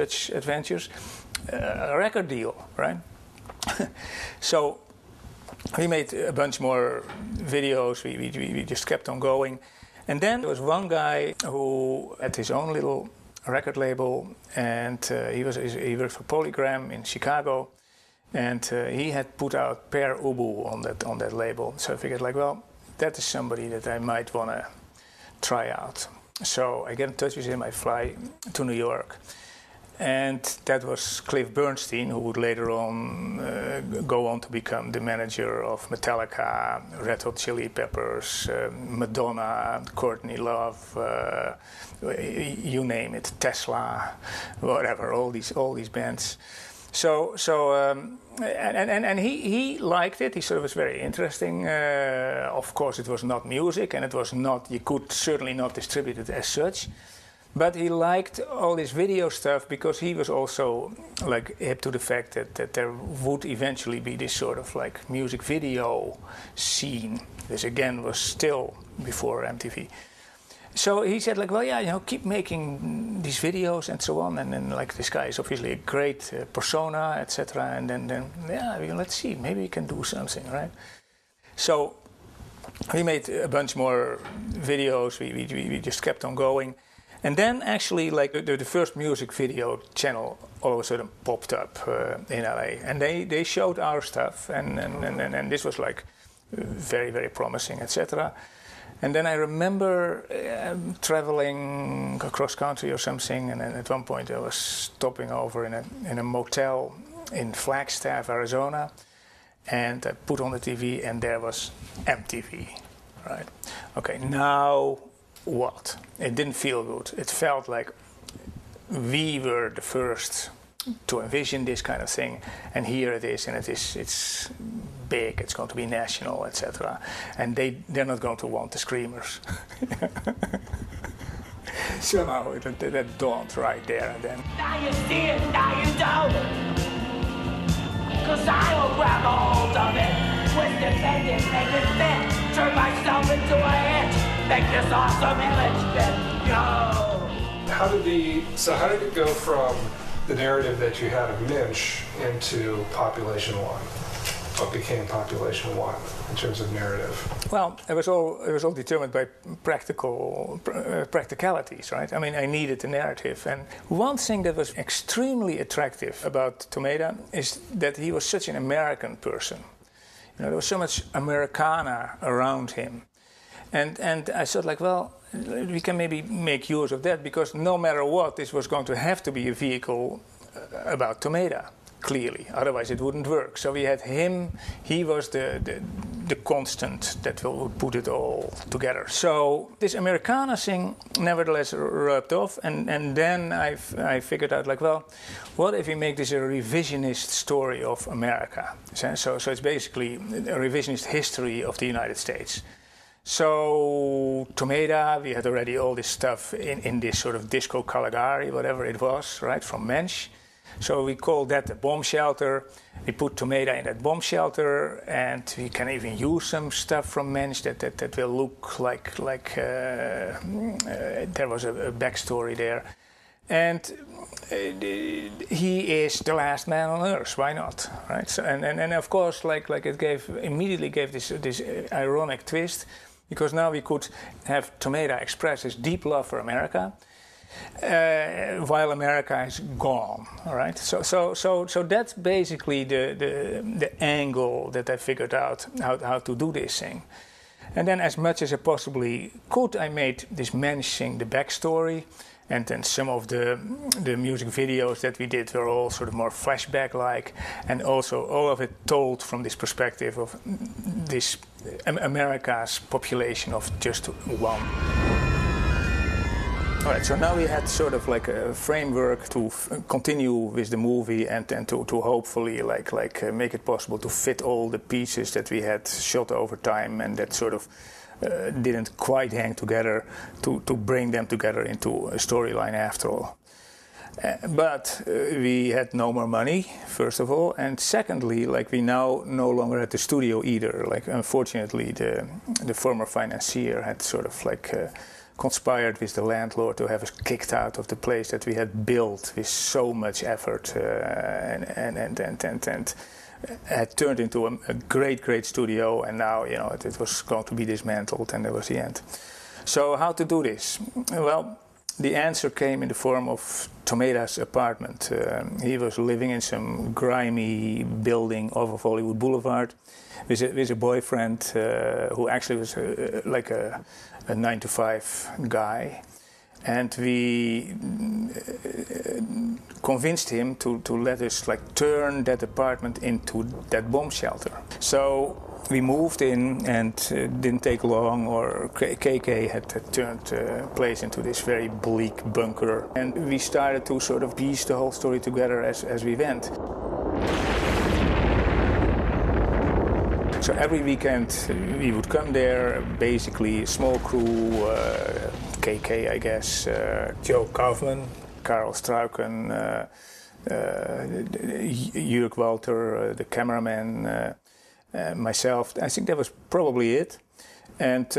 such adventures, a record deal, right? So we made a bunch more videos. We just kept on going. And then there was one guy who had his own little record label, and he worked for Polygram in Chicago, and he had put out Per Ubu on that label. So I figured, like, well, that is somebody that I might want to try out. So I get in touch with him. I fly to New York. And that was Cliff Bernstein, who would later on go on to become the manager of Metallica, Red Hot Chili Peppers, Madonna, Courtney Love, you name it, Tesla, whatever, all these bands. So he liked it. He thought it was very interesting. Of course, it was not music, and it was not. You could certainly not distribute it as such. But he liked all this video stuff because he was also like hip to the fact that there would eventually be this sort of like music video scene. This again was still before MTV. So he said, like, well, yeah, keep making these videos and so on. And then, like, this guy is obviously a great persona, etc. And then let's see, maybe we can do something, right? So we made a bunch more videos. We just kept on going. And then actually, like, the first music video channel all of a sudden popped up in LA. And they showed our stuff. And this was, like, very, very promising, etc. And then I remember traveling across country or something, and then at one point I was stopping over in a motel in Flagstaff, Arizona, and I put on the TV, and there was MTV, right? Okay, now what? It didn't feel good. It felt like we were the first to envision this kind of thing, and here it is, and it's big, it's going to be national, etc. And they're not going to want the screamers. Somehow that dawned right there and then. Now you see it, now you don't. 'Cause I will grab a hold of it, twist it, bend it, make it fit, turn myself into a hit, make this awesome image fit. Yo! How did it go from the narrative that you had of Minch into Population One? What became Population One in terms of narrative? Well, it was all determined by practicalities, right? I mean, I needed the narrative, and one thing that was extremely attractive about Tomeda is that he was such an American person. There was so much Americana around him, and I thought, like, well, we can maybe make use of that, because no matter what, this was going to have to be a vehicle about Tomeda, clearly. Otherwise it wouldn't work. So we had him. He was the constant that would put it all together. So this Americana thing nevertheless rubbed off. And then I figured out, like, well, what if we make this a revisionist story of America? So it's basically a revisionist history of the United States. So Tomeda, we had already all this stuff in this sort of disco Caligari, whatever it was, right, from Mensch. So we called that the bomb shelter. We put Tomeda in that bomb shelter, and we can even use some stuff from Mensch that will look like there was a backstory there. And he is the last man on earth. Why not, right? So, and of course, like it immediately gave this ironic twist, because now we could have Tomeda express his deep love for America, while America is gone. All right. So that's basically the angle that I figured out how to do this thing. And then, as much as I possibly could, I made this Mensch thing the backstory. And then some of the music videos that we did were all sort of more flashback-like, and also all of it told from this perspective of this America's population of just one. All right, so now we had sort of like a framework to continue with the movie, and to hopefully make it possible to fit all the pieces that we had shot over time and that sort of didn't quite hang together, to bring them together into a storyline after all. But we had no more money, first of all, and secondly, we now no longer at the studio either. Unfortunately, the former financier had sort of conspired with the landlord to have us kicked out of the place that we had built with so much effort and had turned into a great studio, and now it was going to be dismantled, and that was the end. So how to do this? Well, the answer came in the form of Tomeda's apartment. He was living in some grimy building off of Hollywood Boulevard with a boyfriend who actually was like a 9-to-5 guy. And we convinced him to let us turn that apartment into that bomb shelter. So we moved in, and it didn't take long, or KK had turned the place into this very bleak bunker. And we started to sort of piece the whole story together as we went. So every weekend we would come there, basically a small crew, KK, I guess, Joe Kaufman, Karel Struiken, Jörg Walter, the cameraman, myself. I think that was probably it. And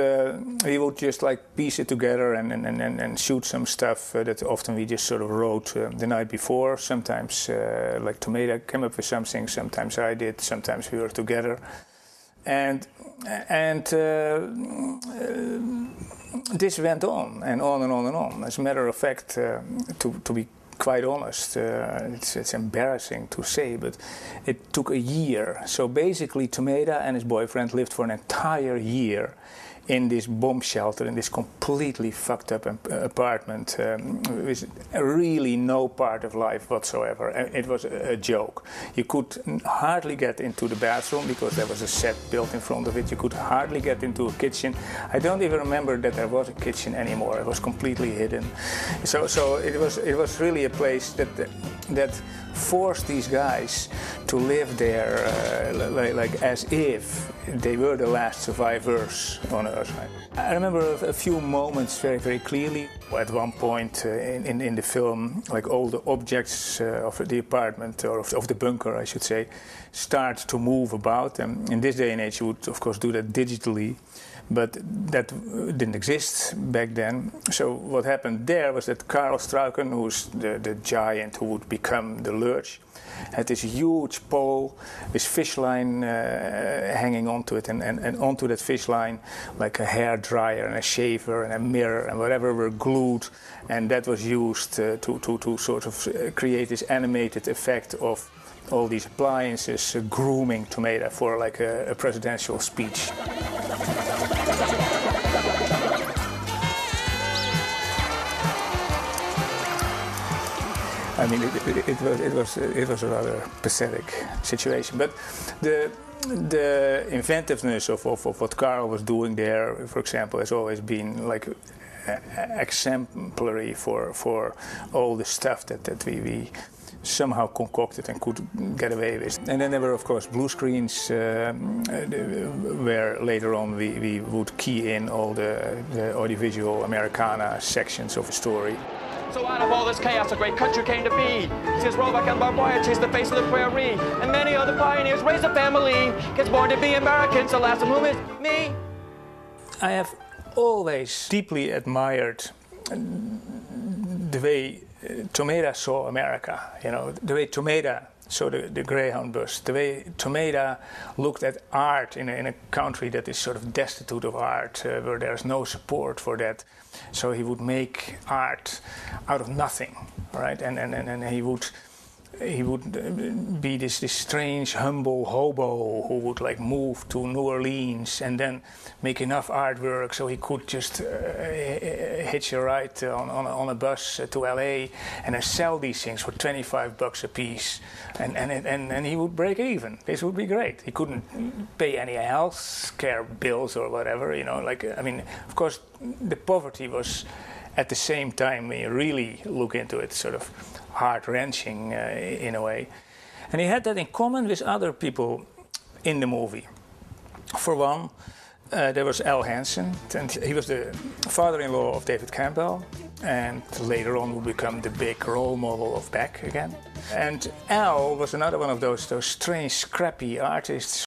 we would just piece it together and shoot some stuff that often we just sort of wrote the night before. Sometimes Tomeda came up with something, sometimes I did, sometimes we were together. And this went on and on and on and on. As a matter of fact, to be quite honest, it's embarrassing to say, but it took a year. So basically, Tomeda and his boyfriend lived for an entire year in this bomb shelter, in this completely fucked up apartment, with really no part of life whatsoever. It was a joke. You could hardly get into the bathroom because there was a set built in front of it. You could hardly get into a kitchen. I don't even remember that there was a kitchen anymore. It was completely hidden. So it was really a place that forced these guys to live there as if they were the last survivors on Earth. I remember a few moments very, very clearly. At one point in the film, all the objects of the apartment, or of the bunker, I should say, start to move about. And in this day and age, you would, of course, do that digitally. But that didn't exist back then. So what happened there was that Karel Struiken, who's the giant who would become the Lurch, had this huge pole with fish line hanging onto it, and onto that fish line, like a hair dryer and a shaver and a mirror and whatever were glued, and that was used to sort of create this animated effect of all these appliances grooming Tomeda for a presidential speech. I mean, it was a rather pathetic situation, but the inventiveness of what Karel was doing there, for example, has always been exemplary for all the stuff that we somehow concocted and could get away with. And then there were, of course, blue screens where later on we would key in all the audiovisual Americana sections of a story. So out of all this chaos, a great country came to be. Since Roebuck and Barboya chased the face of the prairie, and many other pioneers raised a family. Gets born to be Americans, the last of whom is me. I have always deeply admired the way Tomeda saw America, the way Tomeda saw the Greyhound bus, the way Tomeda looked at art in a country that is sort of destitute of art, where there's no support for that. So he would make art out of nothing, right? And he would be this strange, humble hobo who would move to New Orleans and then make enough artwork so he could just hitch a ride on a bus to LA and then sell these things for $25 a piece, and he would break even. This would be great. He couldn't pay any health care bills or whatever, I mean, of course, the poverty was at the same time, when you really look into it, sort of heart-wrenching in a way. And he had that in common with other people in the movie. For one, there was Al Hansen, and he was the father-in-law of David Campbell, and later on would become the big role model of Beck again. And Al was another one of those strange, scrappy artists